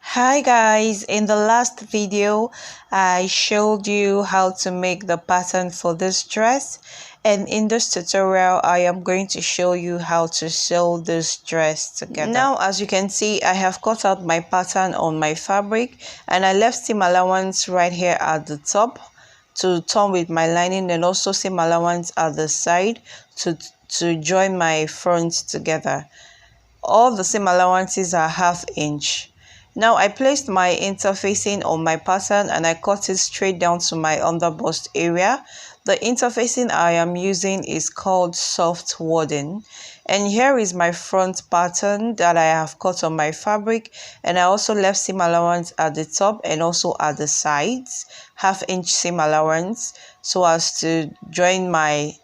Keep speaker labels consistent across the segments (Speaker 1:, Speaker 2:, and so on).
Speaker 1: Hi guys, in the last video I showed you how to make the pattern for this dress, and in this tutorial I am going to show you how to sew this dress together. Now as you can see, I have cut out my pattern on my fabric and I left seam allowance right here at the top to turn with my lining, and also seam allowance at the side to join my fronts together. All the seam allowances are 1/2 inch. Now I placed my interfacing on my pattern and I cut it straight down to my underbust area. The interfacing I am using is called soft wadding. And here is my front pattern that I have cut on my fabric, and I also left seam allowance at the top and also at the sides, 1/2 inch seam allowance, so as to join my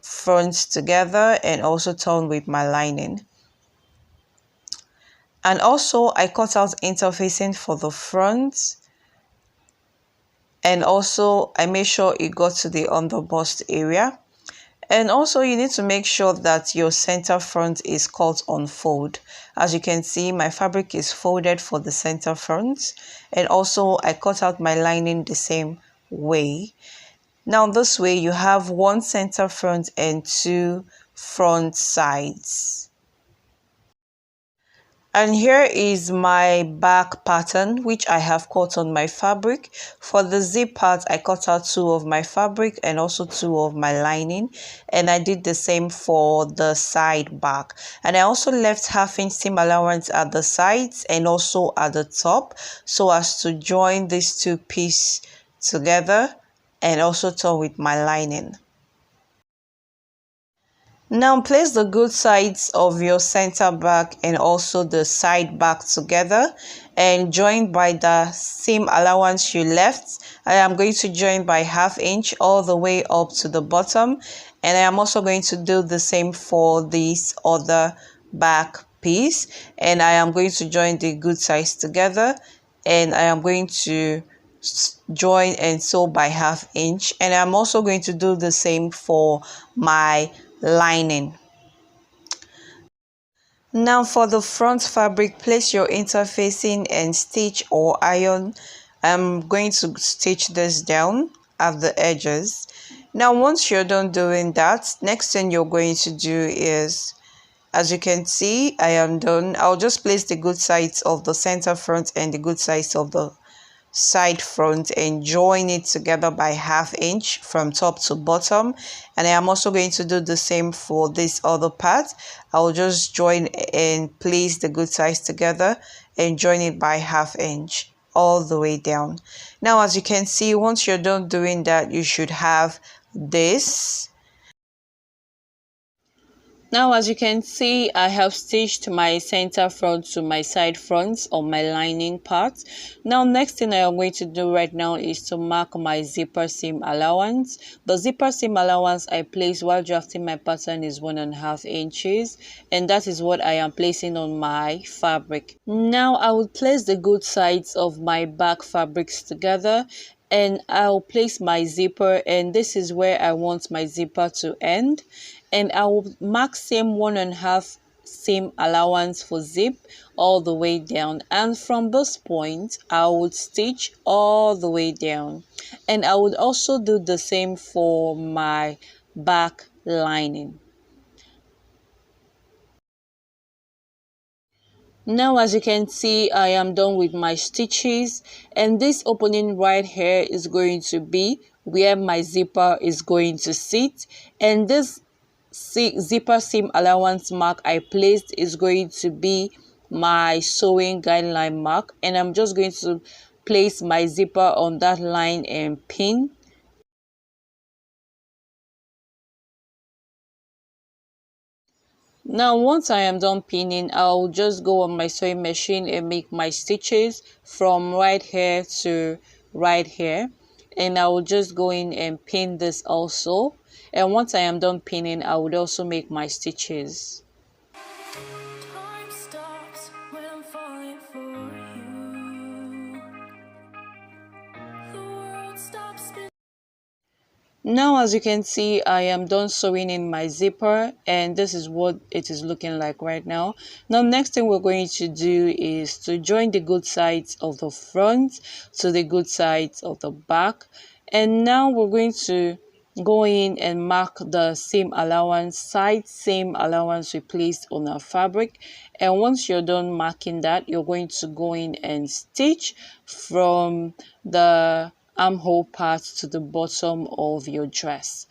Speaker 1: fronts together and also turn with my lining. And also I cut out interfacing for the front, and also I made sure it got to the underbust area. And also you need to make sure that your center front is cut on fold. As you can see, my fabric is folded for the center front, and also I cut out my lining the same way. Now this way you have one center front and two front sides. And here is my back pattern, which I have cut on my fabric. For the zip part, I cut out 2 of my fabric and also 2 of my lining, and I did the same for the side back. And I also left 1/2 inch seam allowance at the sides and also at the top, so as to join these two pieces together and also turn with my lining. Now place the good sides of your center back and also the side back together and join by the seam allowance you left. I am going to join by 1/2 inch all the way up to the bottom, and I am also going to do the same for this other back piece, and I am going to join the good sides together, and I am going to join and sew by 1/2 inch, and I'm also going to do the same for my lining. Now for the front fabric, place your interfacing and stitch or iron. I'm going to stitch this down at the edges. Now once you're done doing that, next thing you're going to do is, as you can see, I am done. I'll just place the good sides of the center front and the good sides of the side front and join it together by 1/2 inch from top to bottom. And I am also going to do the same for this other part. I'll just join and place the good sides together and join it by 1/2 inch all the way down. Now as you can see, once you're done doing that, you should have this. Now as you can see, I have stitched my center front to my side fronts on my lining part. Now next thing I am going to do right now is to mark my zipper seam allowance. The zipper seam allowance I placed while drafting my pattern is 1.5 inches, and that is what I am placing on my fabric. Now I will place the good sides of my back fabrics together, and I'll place my zipper, and this is where I want my zipper to end, and I will mark same 1.5 seam allowance for zip all the way down, and from this point I would stitch all the way down, and I would also do the same for my back lining. Now as you can see, I am done with my stitches, and this opening right here is going to be where my zipper is going to sit, and this zipper seam allowance mark I placed is going to be my sewing guideline mark, and I'm just going to place my zipper on that line and pin. Now once I am done pinning, I'll just go on my sewing machine and make my stitches from right here to right here, and I will just go in and pin this also, and once I am done pinning, I would also make my stitches. Now, as you can see, I am done sewing in my zipper, and this is what it is looking like right now. Now, next thing we're going to do is to join the good sides of the front to the good sides of the back. And now we're going to go in and mark the same allowance we placed on our fabric. And once you're done marking that, you're going to go in and stitch from the armhole part to the bottom of your dress.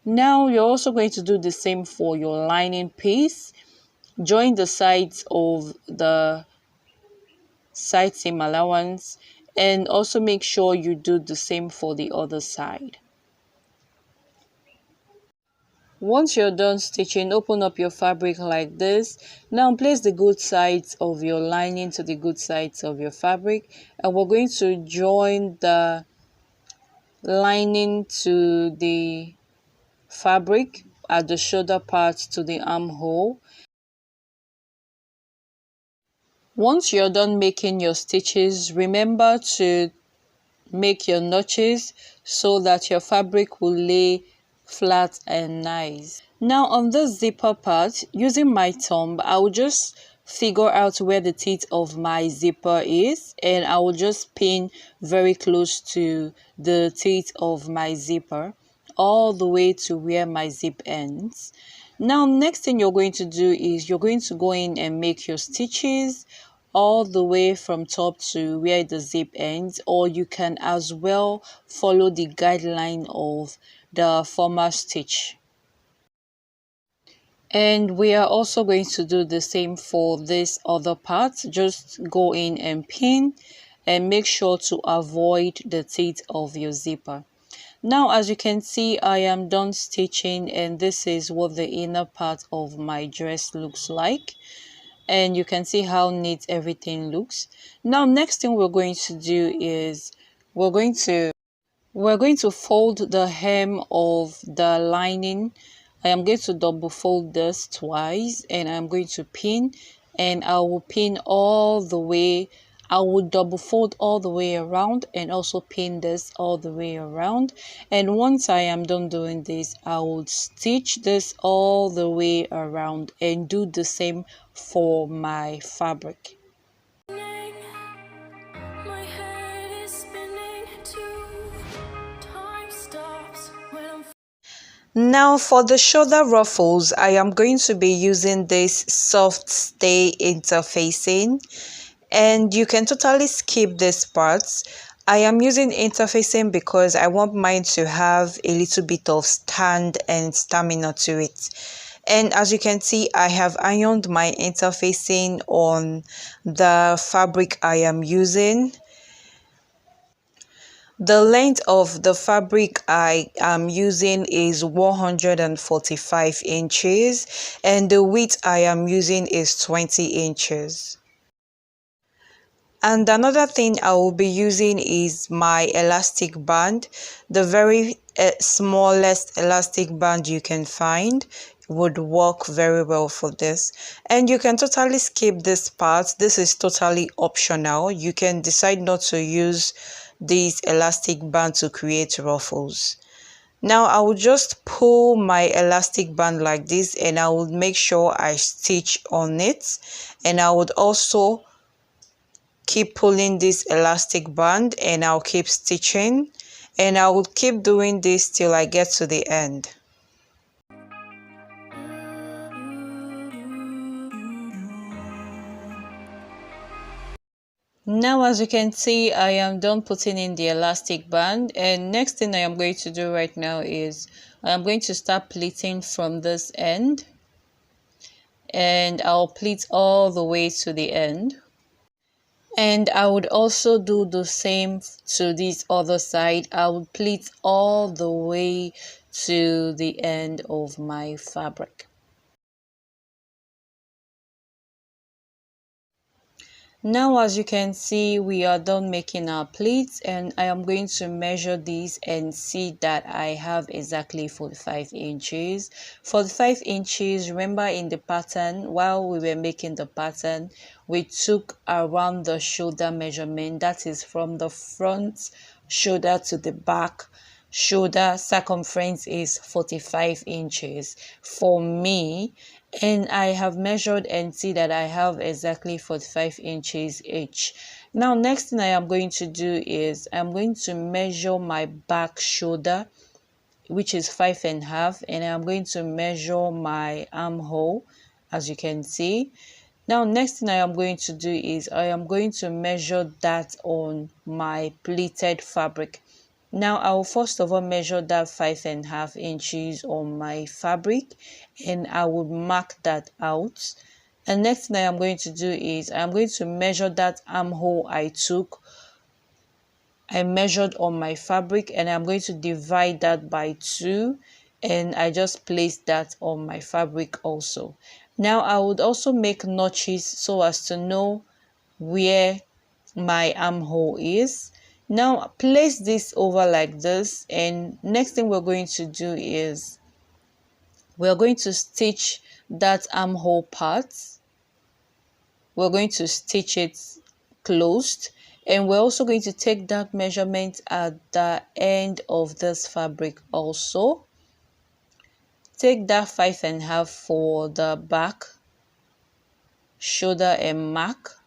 Speaker 1: Now you're also going to do the same for your lining piece. Join the sides of the side seam allowance, and also make sure you do the same for the other side. Once you're done stitching, open up your fabric like this. Now place the good sides of your lining to the good sides of your fabric, and we're going to join the lining to the fabric at the shoulder part to the armhole. Once you're done making your stitches, remember to make your notches so that your fabric will lay flat and nice. Now on the zipper part, using my thumb, I will just figure out where the teeth of my zipper is, and I will just pin very close to the teeth of my zipper all the way to where my zip ends. Now next thing you're going to do is you're going to go in and make your stitches all the way from top to where the zip ends, or you can as well follow the guideline of the former stitch. And we are also going to do the same for this other part. Just go in and pin and make sure to avoid the teeth of your zipper. Now, as you can see, I am done stitching, and this is what the inner part of my dress looks like. And you can see how neat everything looks. Now, next thing we're going to do is we're going to fold the hem of the lining. I am going to double fold this twice, and I'm going to pin, and I will pin all the way. I will double fold all the way around and also pin this all the way around. And once I am done doing this, I will stitch this all the way around and do the same for my fabric. Now for the shoulder ruffles, I am going to be using this soft stay interfacing, and you can totally skip this part. I am using interfacing because I want mine to have a little bit of stand and stamina to it. And as you can see, I have ironed my interfacing on the fabric I am using. The length of the fabric I am using is 145 inches, and the width I am using is 20 inches. And another thing I will be using is my elastic band. The very smallest elastic band you can find would work very well for this. And you can totally skip this part. This is totally optional. You can decide not to use this elastic band to create ruffles. Now I will just pull my elastic band like this, and I will make sure I stitch on it, and I would also keep pulling this elastic band, and I'll keep stitching, and I will keep doing this till I get to the end. Now, as you can see, I am done putting in the elastic band, and next thing I am going to do right now is I am going to start pleating from this end, and I'll pleat all the way to the end. And I would also do the same to this other side. I would pleat all the way to the end of my fabric. Now, as you can see, we are done making our pleats, and I am going to measure these and see that I have exactly 45 inches. 45 inches, remember in the pattern, while we were making the pattern, we took around the shoulder measurement, that is from the front shoulder to the back. shoulder circumference is 45 inches for me, and I have measured and see that I have exactly 45 inches each. Now next thing I am going to do is I'm going to measure my back shoulder, which is 5.5, and I'm going to measure my armhole, as you can see. Now next thing I am going to do is I am going to measure that on my pleated fabric. Now I will first of all measure that 5.5 inches on my fabric, and I would mark that out. And next thing I am going to do is I'm going to measure that armhole I measured on my fabric, and I'm going to divide that by 2, and I just placed that on my fabric also. Now I would also make notches so as to know where my armhole is. Now place this over like this, and next thing we're going to do is we're going to stitch that armhole part. We're going to stitch it closed, and we're also going to take that measurement at the end of this fabric also. Take that 5.5 for the back shoulder and mark.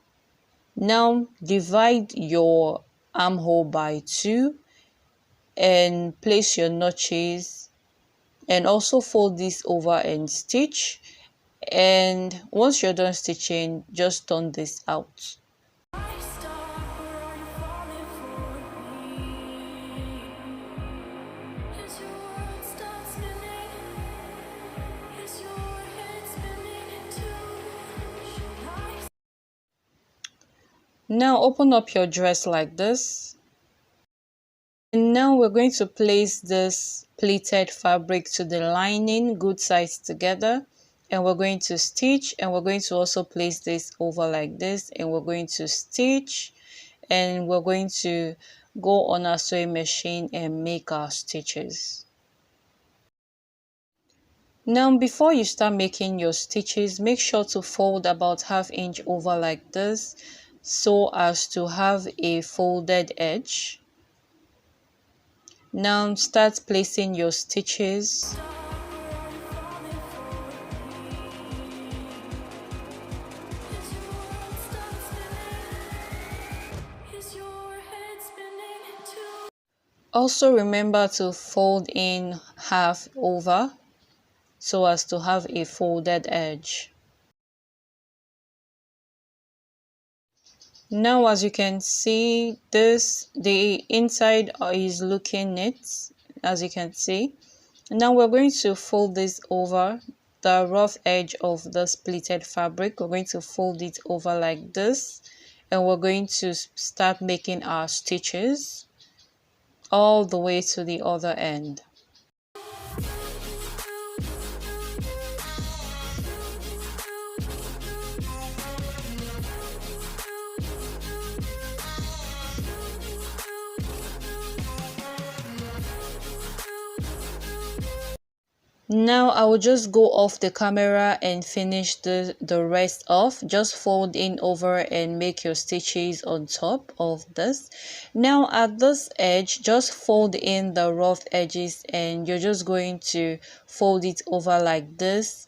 Speaker 1: Now divide your armhole by 2 and place your notches, and also fold this over and stitch. And once you're done stitching, just turn this out. Now open up your dress like this. And now we're going to place this pleated fabric to the lining, good sides together, and we're going to stitch, and we're going to also place this over like this, and we're going to stitch, and we're going to go on our sewing machine and make our stitches. Now before you start making your stitches, make sure to fold about 1/2 inch over like this so as to have a folded edge. Now start placing your stitches. Also remember to fold in half over so as to have a folded edge. Now as you can see, the inside is looking neat, as you can see. Now we're going to fold this over the rough edge of the pleated fabric. We're going to fold it over like this, and we're going to start making our stitches all the way to the other end. Now I will just go off the camera and finish the rest off. Just fold in over and make your stitches on top of this. Now at this edge, just fold in the rough edges, and you're just going to fold it over like this,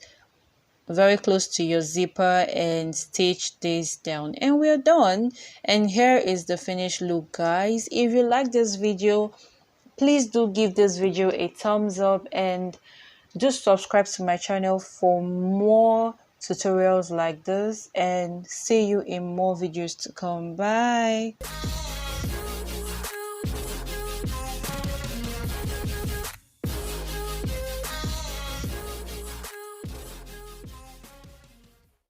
Speaker 1: very close to your zipper, and stitch this down, and we're done. And here is the finished look, guys. If you like this video, please do give this video a thumbs up, and just subscribe to my channel for more tutorials like this, and see you in more videos to come. Bye.